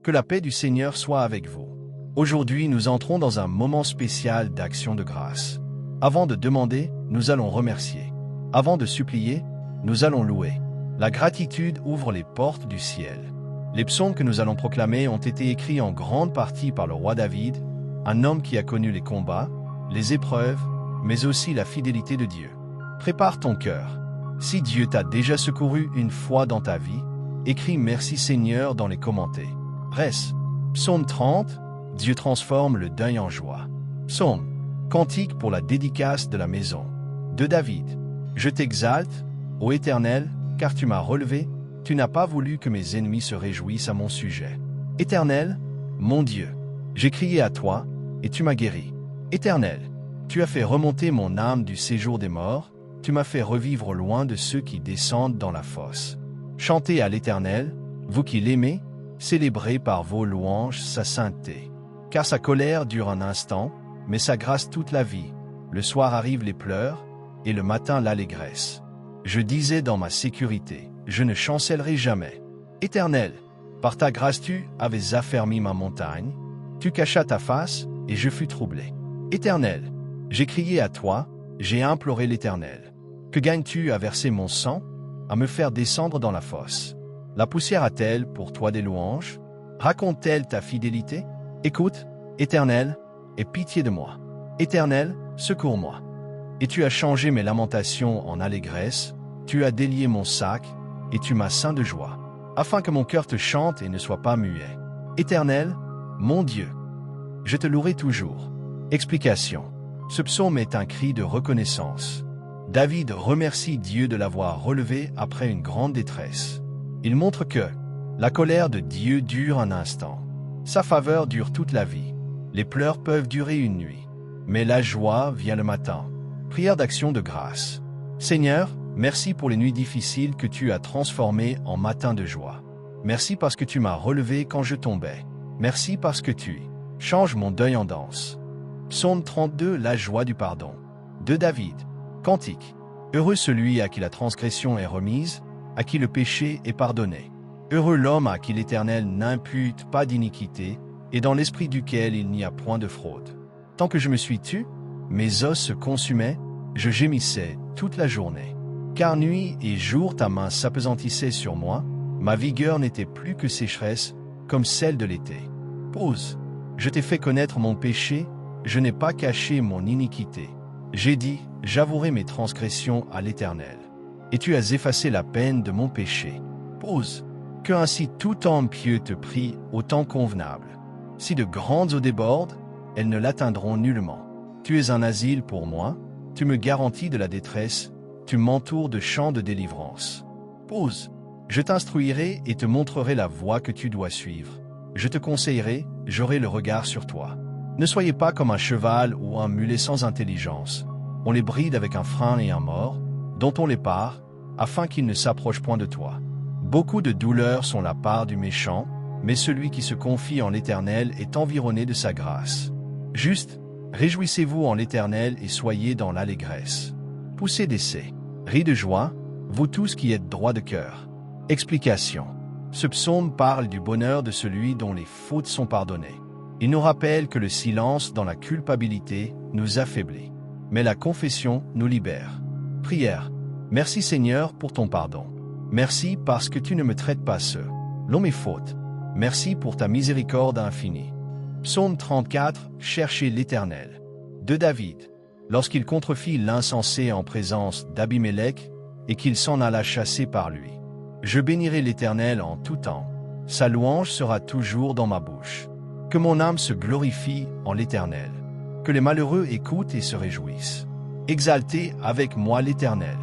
Que la paix du Seigneur soit avec vous. Aujourd'hui, nous entrons dans un moment spécial d'action de grâce. Avant de demander, nous allons remercier. Avant de supplier, nous allons louer. La gratitude ouvre les portes du ciel. Les psaumes que nous allons proclamer ont été écrits en grande partie par le roi David, un homme qui a connu les combats, les épreuves, mais aussi la fidélité de Dieu. Prépare ton cœur. Si Dieu t'a déjà secouru une fois dans ta vie, écris Merci Seigneur dans les commentaires. Psaume 30, Dieu transforme le deuil en joie. Psaume, cantique pour la dédicace de la maison. De David. Je t'exalte, ô Éternel, car tu m'as relevé, tu n'as pas voulu que mes ennemis se réjouissent à mon sujet. Éternel, mon Dieu, j'ai crié à toi, et tu m'as guéri. Éternel, tu as fait remonter mon âme du séjour des morts, tu m'as fait revivre loin de ceux qui descendent dans la fosse. Chantez à l'Éternel, vous qui l'aimez, célébrez par vos louanges sa sainteté. Car sa colère dure un instant, mais sa grâce toute la vie. Le soir arrivent les pleurs, et le matin l'allégresse. Je disais dans ma sécurité, je ne chancellerai jamais. Éternel, par ta grâce tu avais affermi ma montagne, tu cachas ta face, et je fus troublé. Éternel, j'ai crié à toi, j'ai imploré l'Éternel. Que gagnes-tu à verser mon sang, à me faire descendre dans la fosse? La poussière a-t-elle pour toi des louanges? Raconte-t-elle ta fidélité? Écoute, Éternel, aie pitié de moi. Éternel, secours-moi. Et tu as changé mes lamentations en allégresse, tu as délié mon sac, et tu m'as ceint de joie, afin que mon cœur te chante et ne soit pas muet. Éternel, mon Dieu, je te louerai toujours. Explication. Ce psaume est un cri de reconnaissance. David remercie Dieu de l'avoir relevé après une grande détresse. Il montre que la colère de Dieu dure un instant. Sa faveur dure toute la vie. Les pleurs peuvent durer une nuit, mais la joie vient le matin. Prière d'action de grâce. Seigneur, merci pour les nuits difficiles que tu as transformées en matins de joie. Merci parce que tu m'as relevé quand je tombais. Merci parce que tu changes mon deuil en danse. Psaume 32, la joie du pardon. De David. Cantique. Heureux celui à qui la transgression est remise, à qui le péché est pardonné. Heureux l'homme à qui l'Éternel n'impute pas d'iniquité, et dans l'esprit duquel il n'y a point de fraude. Tant que je me suis tu, mes os se consumaient, je gémissais toute la journée. Car nuit et jour ta main s'appesantissait sur moi, ma vigueur n'était plus que sécheresse, comme celle de l'été. Pause. Je t'ai fait connaître mon péché, je n'ai pas caché mon iniquité. J'ai dit, j'avouerai mes transgressions à l'Éternel. Et tu as effacé la peine de mon péché. Pause. Que ainsi tout homme pieux te prie au temps convenable. Si de grandes eaux débordent, elles ne l'atteindront nullement. Tu es un asile pour moi, tu me garantis de la détresse, tu m'entoures de chants de délivrance. Pause. Je t'instruirai et te montrerai la voie que tu dois suivre. Je te conseillerai, j'aurai le regard sur toi. Ne soyez pas comme un cheval ou un mulet sans intelligence. On les bride avec un frein et un mors, dont on les pare, afin qu'ils ne s'approchent point de toi. Beaucoup de douleurs sont la part du méchant, mais celui qui se confie en l'Éternel est environné de sa grâce. Juste, réjouissez-vous en l'Éternel et soyez dans l'allégresse. Poussez d'essai. Ris de joie, vous tous qui êtes droits de cœur. Explication. Ce psaume parle du bonheur de celui dont les fautes sont pardonnées. Il nous rappelle que le silence dans la culpabilité nous affaiblit. Mais la confession nous libère. Prière. Merci Seigneur pour ton pardon. Merci parce que tu ne me traites pas selon mes fautes. Merci pour ta miséricorde infinie. Psaume 34, cherchez l'Éternel. De David. Lorsqu'il contrefit l'insensé en présence d'Abimélec et qu'il s'en alla chasser par lui. Je bénirai l'Éternel en tout temps. Sa louange sera toujours dans ma bouche. Que mon âme se glorifie en l'Éternel. Que les malheureux écoutent et se réjouissent. Exaltez avec moi l'Éternel.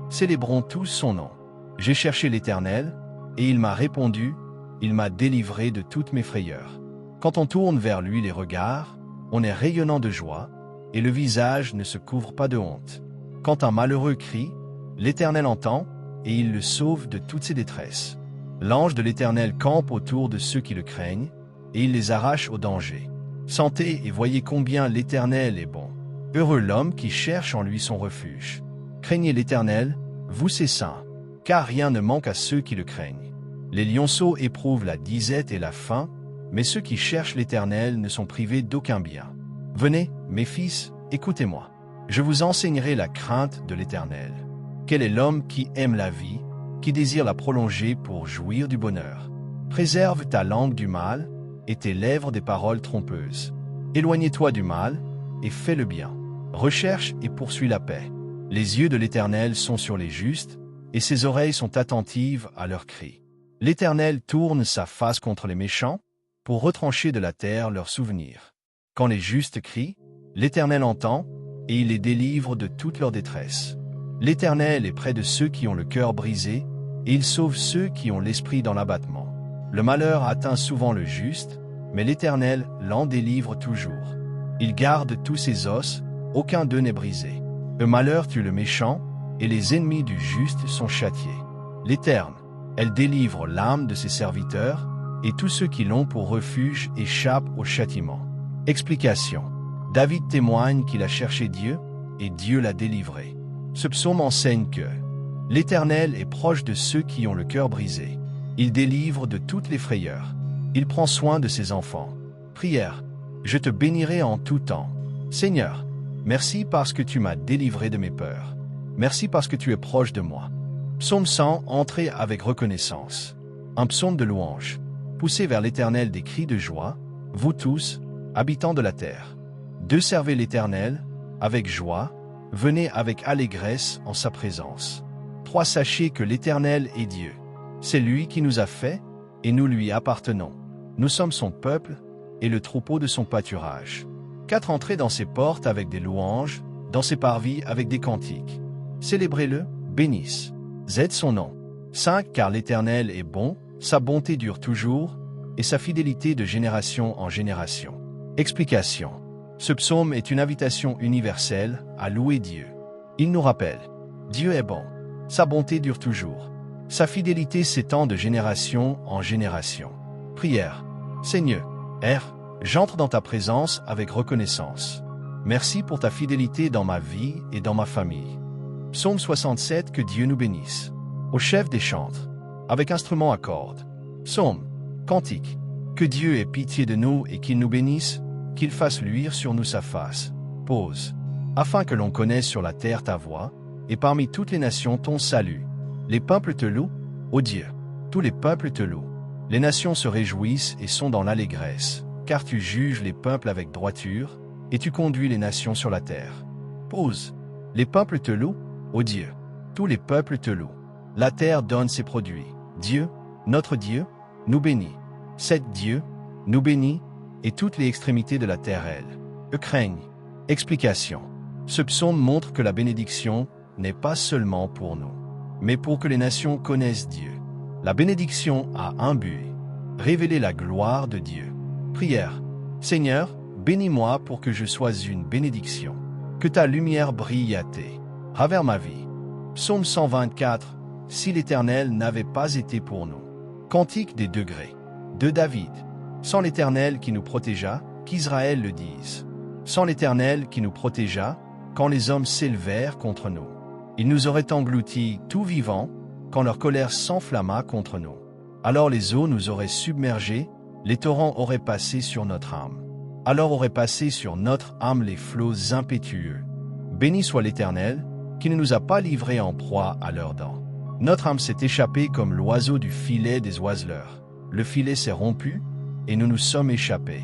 Célébrons tous son nom. J'ai cherché l'Éternel, et il m'a répondu, il m'a délivré de toutes mes frayeurs. Quand on tourne vers lui les regards, on est rayonnant de joie, et le visage ne se couvre pas de honte. Quand un malheureux crie, l'Éternel entend, et il le sauve de toutes ses détresses. L'ange de l'Éternel campe autour de ceux qui le craignent, et il les arrache au danger. Sentez et voyez combien l'Éternel est bon. Heureux l'homme qui cherche en lui son refuge. Craignez l'Éternel, vous ses saints, car rien ne manque à ceux qui le craignent. Les lionceaux éprouvent la disette et la faim, mais ceux qui cherchent l'Éternel ne sont privés d'aucun bien. Venez, mes fils, écoutez-moi. Je vous enseignerai la crainte de l'Éternel. Quel est l'homme qui aime la vie, qui désire la prolonger pour jouir du bonheur? Préserve ta langue du mal et tes lèvres des paroles trompeuses. Éloigne-toi du mal et fais le bien. Recherche et poursuis la paix. Les yeux de l'Éternel sont sur les justes, et ses oreilles sont attentives à leurs cris. L'Éternel tourne sa face contre les méchants, pour retrancher de la terre leurs souvenirs. Quand les justes crient, l'Éternel entend, et il les délivre de toute leur détresse. L'Éternel est près de ceux qui ont le cœur brisé, et il sauve ceux qui ont l'esprit dans l'abattement. Le malheur atteint souvent le juste, mais l'Éternel l'en délivre toujours. Il garde tous ses os, aucun d'eux n'est brisé. Le malheur tue le méchant, et les ennemis du juste sont châtiés. L'Éterne, elle délivre l'âme de ses serviteurs, et tous ceux qui l'ont pour refuge échappent au châtiment. Explication. David témoigne qu'il a cherché Dieu, et Dieu l'a délivré. Ce psaume enseigne que l'Éternel est proche de ceux qui ont le cœur brisé. Il délivre de toutes les frayeurs. Il prend soin de ses enfants. Prière. Je te bénirai en tout temps. Seigneur, merci parce que tu m'as délivré de mes peurs. Merci parce que tu es proche de moi. Psaume 100, entrez avec reconnaissance. Un psaume de louange. Poussez vers l'Éternel des cris de joie, vous tous, habitants de la terre. Servez l'Éternel, avec joie, venez avec allégresse en sa présence. 3 Sachez que l'Éternel est Dieu. C'est lui qui nous a fait, et nous lui appartenons. Nous sommes son peuple, et le troupeau de son pâturage. 4 Entrez dans ses portes avec des louanges, dans ses parvis avec des cantiques. Célébrez-le, bénisse. Son nom. 5 Car l'Éternel est bon, sa bonté dure toujours, et sa fidélité de génération en génération. Explication. Ce psaume est une invitation universelle à louer Dieu. Il nous rappelle, Dieu est bon, sa bonté dure toujours, sa fidélité s'étend de génération en génération. Prière. Seigneur, j'entre dans ta présence avec reconnaissance. Merci pour ta fidélité dans ma vie et dans ma famille. Psaume 67. Que Dieu nous bénisse. Au chef des chantres, avec instrument à cordes. Psaume, cantique. Que Dieu ait pitié de nous et qu'il nous bénisse, qu'il fasse luire sur nous sa face. Pause. Afin que l'on connaisse sur la terre ta voix, et parmi toutes les nations ton salut. Les peuples te louent, ô Dieu. Tous les peuples te louent. Les nations se réjouissent et sont dans l'allégresse, car tu juges les peuples avec droiture, et tu conduis les nations sur la terre. Pause. Les peuples te louent, ô Dieu. Tous les peuples te louent. La terre donne ses produits. Dieu, notre Dieu, nous bénit. 7 Dieu, nous bénit, et toutes les extrémités de la terre, elles craignent. Explication. Ce psaume montre que la bénédiction n'est pas seulement pour nous, mais pour que les nations connaissent Dieu. La bénédiction a un but, révéler la gloire de Dieu. Prière. Seigneur, bénis-moi pour que je sois une bénédiction. Que ta lumière brille à travers ma vie. Psaume 124. Si l'Éternel n'avait pas été pour nous. Cantique des degrés. De David. Sans l'Éternel qui nous protégea, qu'Israël le dise. Sans l'Éternel qui nous protégea, quand les hommes s'élevèrent contre nous. Ils nous auraient engloutis tout vivants, quand leur colère s'enflamma contre nous. Alors les eaux nous auraient submergés, les torrents auraient passé sur notre âme. Alors auraient passé sur notre âme les flots impétueux. Béni soit l'Éternel, qui ne nous a pas livrés en proie à leurs dents. Notre âme s'est échappée comme l'oiseau du filet des oiseleurs. Le filet s'est rompu, et nous nous sommes échappés.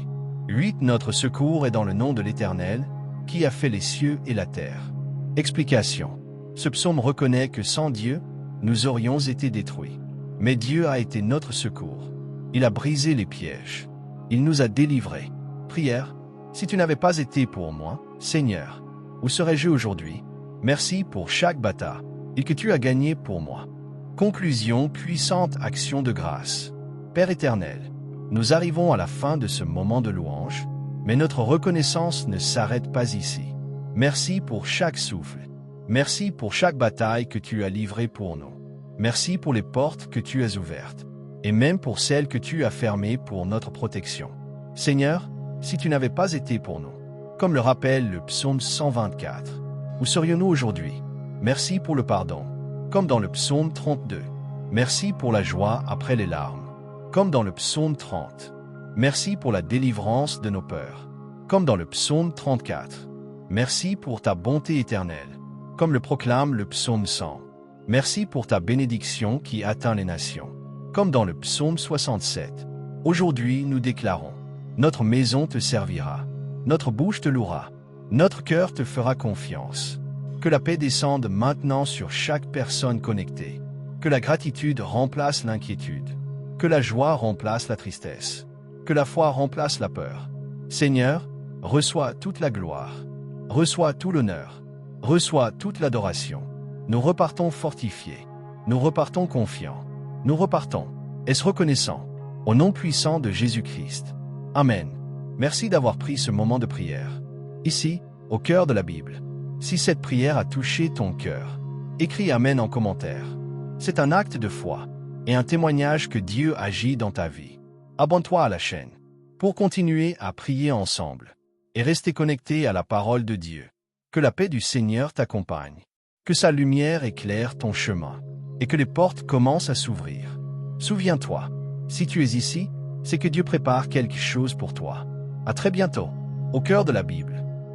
8 Notre secours est dans le nom de l'Éternel, qui a fait les cieux et la terre. Explication. Ce psaume reconnaît que sans Dieu, nous aurions été détruits. Mais Dieu a été notre secours. Il a brisé les pièges. Il nous a délivrés. Prière. Si tu n'avais pas été pour moi, Seigneur, où serais-je aujourd'hui? Merci pour chaque bataille et que tu as gagné pour moi. Conclusion. Puissante action de grâce. Père éternel, nous arrivons à la fin de ce moment de louange, mais notre reconnaissance ne s'arrête pas ici. Merci pour chaque souffle. Merci pour chaque bataille que tu as livrée pour nous. Merci pour les portes que tu as ouvertes, et même pour celles que tu as fermées pour notre protection. Seigneur, si tu n'avais pas été pour nous, comme le rappelle le psaume 124, où serions-nous aujourd'hui? Merci pour le pardon, comme dans le psaume 32. Merci pour la joie après les larmes, comme dans le psaume 30. Merci pour la délivrance de nos peurs. Comme dans le psaume 34. Merci pour ta bonté éternelle. Comme le proclame le psaume 100. Merci pour ta bénédiction qui atteint les nations. Comme dans le psaume 67. Aujourd'hui nous déclarons. Notre maison te servira. Notre bouche te louera. Notre cœur te fera confiance. Que la paix descende maintenant sur chaque personne connectée. Que la gratitude remplace l'inquiétude. Que la joie remplace la tristesse. Que la foi remplace la peur. Seigneur, reçois toute la gloire. Reçois tout l'honneur. Reçois toute l'adoration. Nous repartons fortifiés. Nous repartons confiants. Nous repartons, est-ce reconnaissant, au nom puissant de Jésus-Christ. Amen. Merci d'avoir pris ce moment de prière. Ici, au cœur de la Bible. Si cette prière a touché ton cœur, écris Amen en commentaire. C'est un acte de foi et un témoignage que Dieu agit dans ta vie. Abonne-toi à la chaîne pour continuer à prier ensemble et rester connecté à la parole de Dieu. Que la paix du Seigneur t'accompagne. Que sa lumière éclaire ton chemin et que les portes commencent à s'ouvrir. Souviens-toi, si tu es ici, c'est que Dieu prépare quelque chose pour toi. À très bientôt, au cœur de la Bible.